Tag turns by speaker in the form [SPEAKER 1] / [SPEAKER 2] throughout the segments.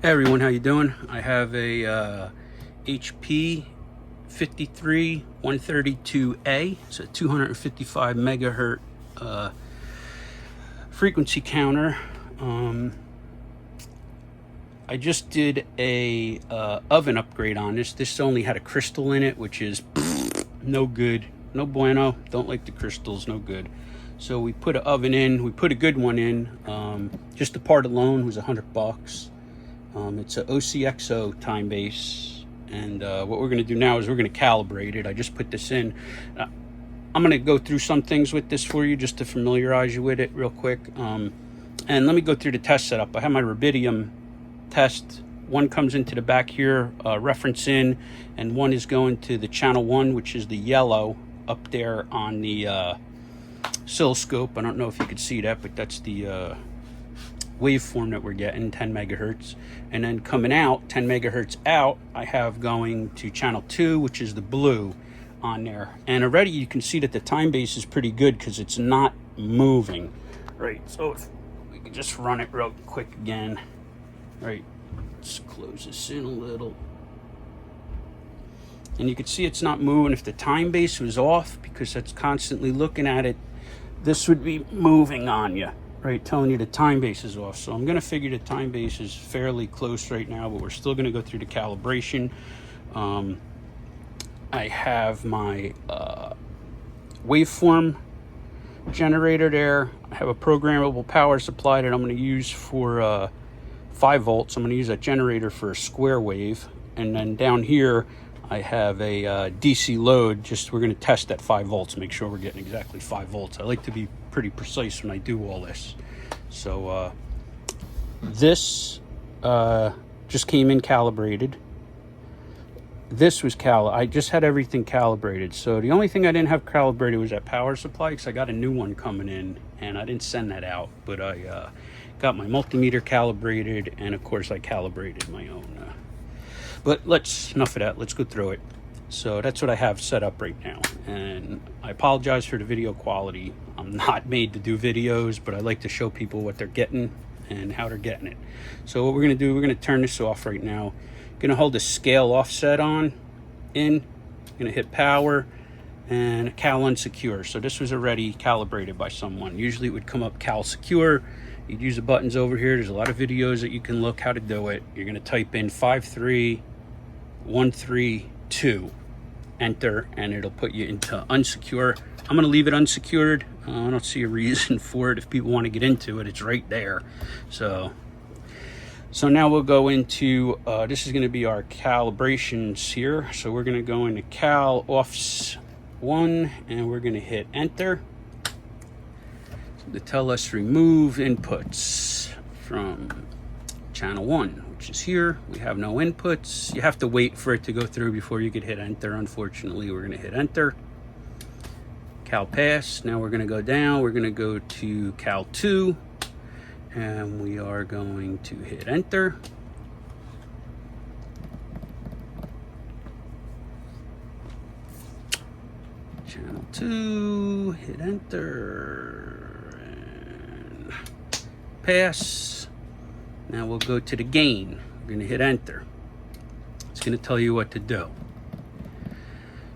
[SPEAKER 1] Hey everyone, how you doing? I have a HP 53132A. It's a 255 megahertz frequency counter. I just did a oven upgrade on this. This only had a crystal in it, which is no good, no bueno. Don't like the crystals, no good. So we put an oven in. We put a good one in. Just the part alone was $100. It's a OCXO time base, and what we're going to do now is we're going to calibrate it. I just put this in. I'm going to go through some things with this for you just to familiarize you with it real quick. And let me go through the test setup. I have my rubidium test. One comes into the back here, reference in, and one is going to the channel 1, which is the yellow up there on the oscilloscope. I don't know if you could see that, but that's the waveform that we're getting, 10 megahertz. And then coming out, 10 megahertz out, I have going to channel 2, which is the blue on there. And already you can see that the time base is pretty good because it's not moving. Right, so if we can just run it real quick again. Right, let's close this in a little. And you can see it's not moving. If the time base was off, because it's constantly looking at it, this would be moving on you. Right, telling you the time base is off. So I'm going to figure the time base is fairly close right now, but we're still going to go through the calibration. I have my waveform generator there. I have a programmable power supply that I'm going to use for 5 volts. I'm going to use that generator for a square wave. And then down here, I have a DC load. Just we're going to test at 5 volts, make sure we're getting exactly 5 volts. I like to be pretty precise when I do all this. So this just came in calibrated. This was I just had everything calibrated. So the only thing I didn't have calibrated was that power supply, because I got a new one coming in and I didn't send that out. But I got my multimeter calibrated, and of course I calibrated my own. But enough of that. Let's go through it. So that's what I have set up right now. And I apologize for the video quality. I'm not made to do videos, but I like to show people what they're getting and how they're getting it. So what we're going to do, we're going to turn this off right now. Going to hold the scale offset on, going to hit power, and cal unsecure. So this was already calibrated by someone. Usually it would come up cal secure. You'd use the buttons over here. There's a lot of videos that you can look how to do it. You're going to type in 53132, enter, and it'll put you into unsecure. I'm going to leave it unsecured. I don't see a reason for it. If people want to get into it, it's right there. So now we'll go into, this is going to be our calibrations here. So we're going to go into cal offs 1, and we're going to hit enter to tell us remove inputs from channel 1, which is here. We have no inputs. You have to wait for it to go through before you could hit enter. Unfortunately, we're going to hit enter. Cal pass. Now we're going to go down. We're going to go to cal 2, and we are going to hit enter. Channel 2, hit enter, and pass. Now we'll go to the gain. We're going to hit enter. It's going to tell you what to do.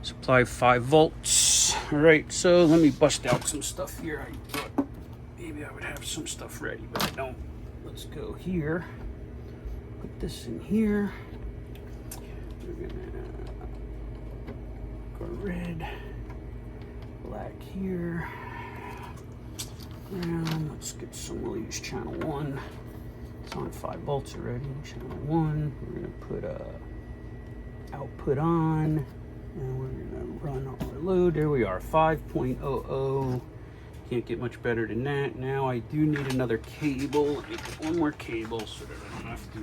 [SPEAKER 1] Supply 5 volts. All right, so let me bust out some stuff here. I thought maybe I would have some stuff ready, but I don't. Let's go here. Put this in here. We're going to go red, black here. And let's get some, we'll use channel 1. It's on 5 volts already. Channel 1. We're going to put output on, and we're going to run our load. There we are, 5.00. Can't get much better than that. Now I do need another cable. Let me get one more cable so that I don't have to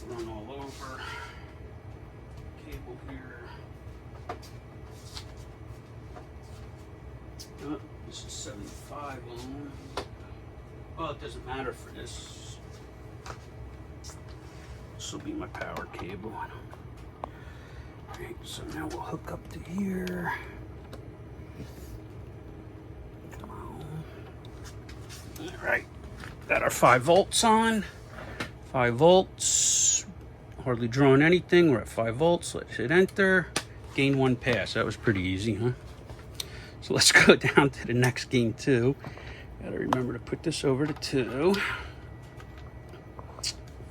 [SPEAKER 1] run all over. Cable here. Oh, this is 75 ohm. Well, it doesn't matter for this. This will be my power cable. Alright, so now we'll hook up to here. Come on. Alright, got our 5 volts on. 5 volts. Hardly drawing anything. We're at 5 volts. Let's hit enter. Gain 1 pass. That was pretty easy, huh? So let's go down to the next gain 2. Gotta remember to put this over to 2.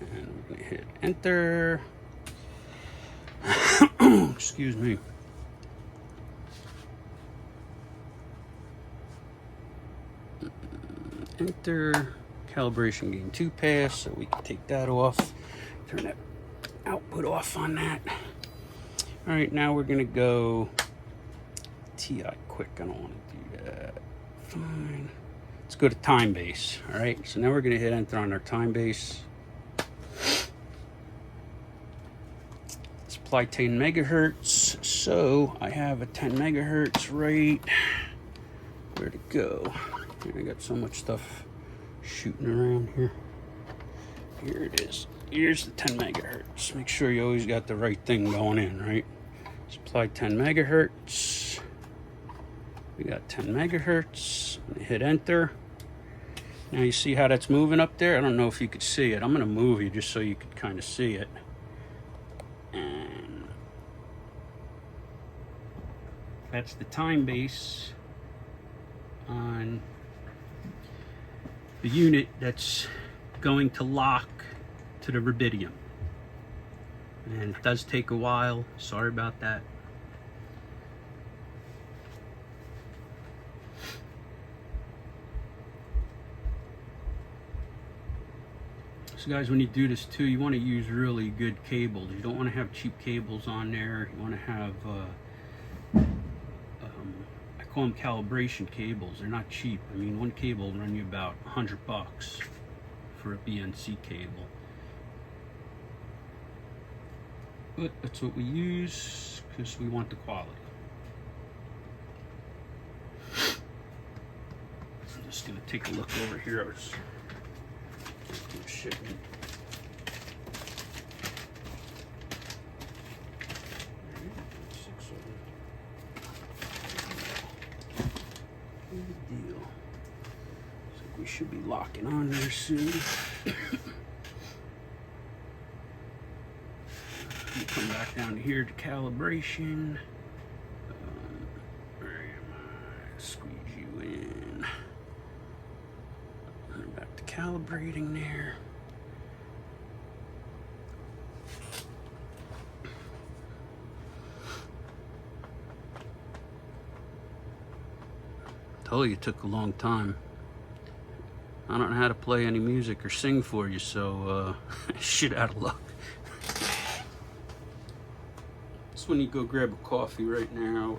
[SPEAKER 1] And we're gonna hit enter. Excuse me. Enter. Calibration gain 2 pass, so we can take that off. Turn that output off on that. All right, now we're gonna go TI quick. I don't want to do that. Fine. Let's go to time base. All right, so now we're gonna hit enter on our time base. Supply 10 megahertz. So I have a 10 megahertz right. Where to go? I got so much stuff shooting around here. Here it is. Here's the 10 megahertz. Make sure you always got the right thing going in, right? Supply 10 megahertz. We got 10 megahertz. Hit enter. Now you see how that's moving up there? I don't know if you could see it. I'm gonna move you just so you could kind of see it. And that's the time base on the unit that's going to lock to the rubidium. And it does take a while. Sorry about that. So guys, when you do this too, you want to use really good cables. You don't want to have cheap cables on there. You want to have I call them calibration cables. They're not cheap. I mean, one cable will run you about $100 for a BNC cable. But that's what we use because we want the quality. I'm just gonna take a look over here. I was shipment. Good deal. So we should be locking on there soon. Come back down to here to calibration. Where am I? Squeeze you in. And back to calibrating there. Told you it took a long time. I don't know how to play any music or sing for you, so shit out of luck. When you go grab a coffee right now.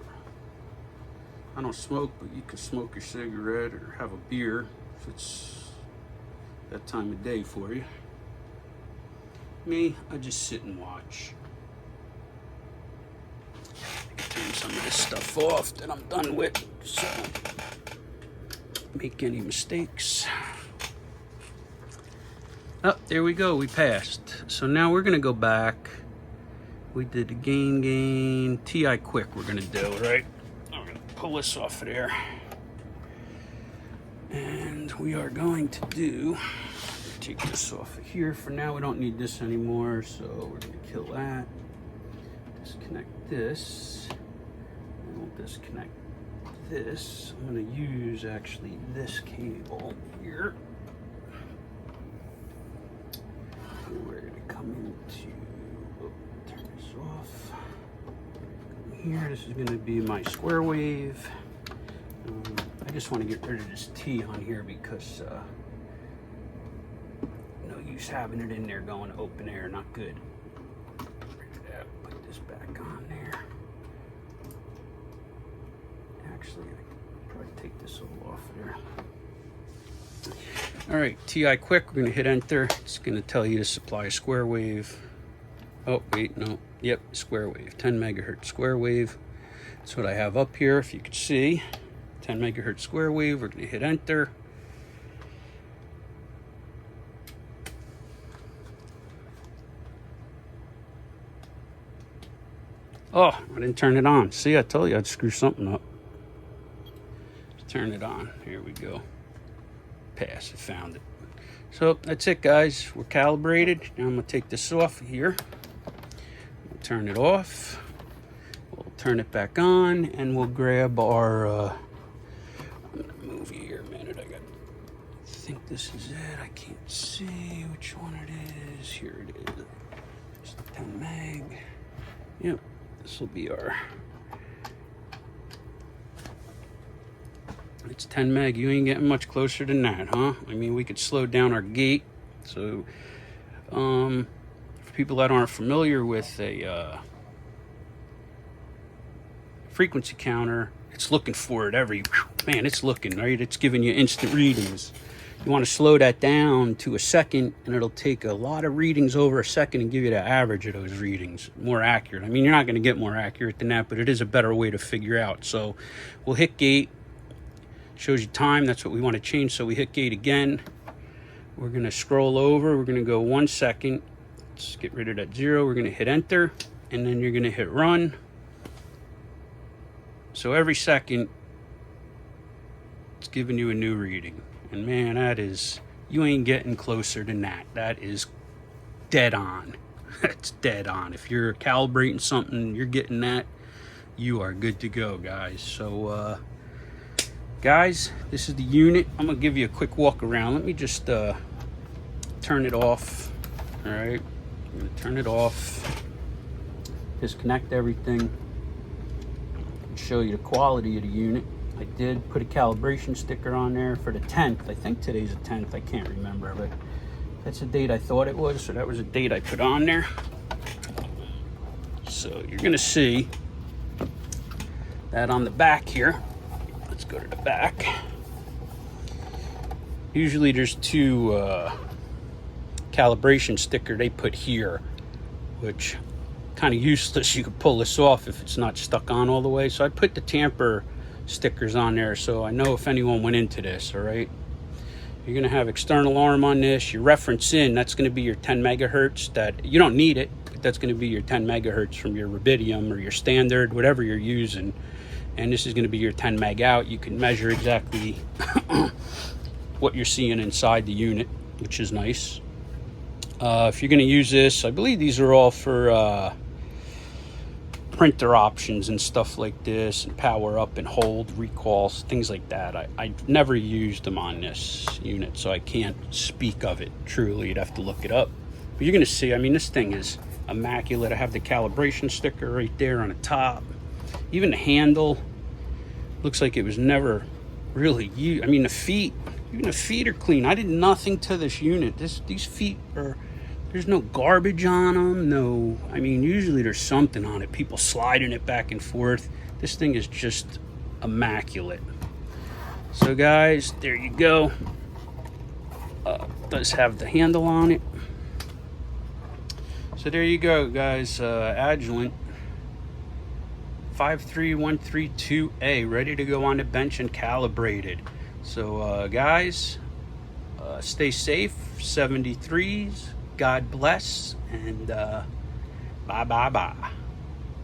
[SPEAKER 1] I don't smoke, but you can smoke your cigarette or have a beer if it's that time of day for you. Me, I just sit and watch. I can turn some of this stuff off that I'm done with, so I don't make any mistakes. Oh, there we go, we passed. So now we're gonna go back. We did the gain, TI quick we're gonna do, right? I'm gonna pull this off of there. And we are going to do, take this off of here. For now, we don't need this anymore, so we're gonna kill that. Disconnect this. And we'll disconnect this. I'm gonna use actually this cable here. And we're gonna come into, off here. This is going to be my square wave. I just want to get rid of this T on here because no use having it in there going open air, not good. Put this back on there. Actually, I can probably take this all off there. All right, TI quick, we're going to hit enter. It's going to tell you to supply a square wave. Oh, wait, no. Yep, square wave, 10 megahertz square wave. That's what I have up here, if you could see. 10 megahertz square wave, we're gonna hit enter. Oh, I didn't turn it on. See, I told you I'd screw something up. Let's turn it on, here we go. Pass, it found it. So that's it, guys. We're calibrated. Now I'm gonna take this off here. We'll turn it off. We'll turn it back on, and we'll grab our. I'm gonna move you here a minute. I think this is it. I can't see which one it is. Here it is. It's the 10 meg. Yep. This will be our. It's 10 meg. You ain't getting much closer than that, huh? I mean, we could slow down our gate. So, for people that aren't familiar with a frequency counter, it's looking for it man, it's looking, right? It's giving you instant readings. You want to slow that down to a second, and it'll take a lot of readings over a second and give you the average of those readings, more accurate. I mean, you're not going to get more accurate than that, but it is a better way to figure out. So we'll hit gate. Shows you time. That's what we want to change. So we hit gate again. We're going to scroll over. We're going to go 1 second. Let's get rid of that 0. We're going to hit enter, and then you're going to hit run. So every second, it's giving you a new reading. And man, that is, you ain't getting closer than that. That is dead on. That's dead on. If you're calibrating something, you're getting that, you are good to go, guys. So, guys, this is the unit. I'm gonna give you a quick walk around. Let me just turn it off. All right, I'm gonna turn it off, disconnect everything, show you the quality of the unit. I did put a calibration sticker on there for the 10th. I think today's the 10th. I can't remember, but that's the date I thought it was, so that was a date I put on there. So you're gonna see that on the back here. Let's go to the back. Usually there's two calibration sticker they put here, which kind of useless. You could pull this off if it's not stuck on all the way. So I put the tamper stickers on there so I know if anyone went into this. All right, you're gonna have external arm on this. Your reference in, that's gonna be your 10 megahertz. That you don't need it, but that's gonna be your 10 megahertz from your rubidium or your standard, whatever you're using. And this is going to be your 10 meg out. You can measure exactly what you're seeing inside the unit, which is nice. If you're going to use this, I believe these are all for printer options and stuff like this, and power up and hold, recalls, things like that. I've never used them on this unit, so I can't speak of it truly. You'd have to look it up. But you're going to see, I mean, this thing is immaculate. I have the calibration sticker right there on the top. Even the handle looks like it was never really used. I mean, the feet, even the feet are clean. I did nothing to this unit. These feet are, there's no garbage on them. No, I mean, usually there's something on it. People sliding it back and forth. This thing is just immaculate. So guys, there you go. Does have the handle on it. So there you go, guys. Agilent 53132A, ready to go on the bench and calibrated. So guys, stay safe, 73s, God bless, and bye.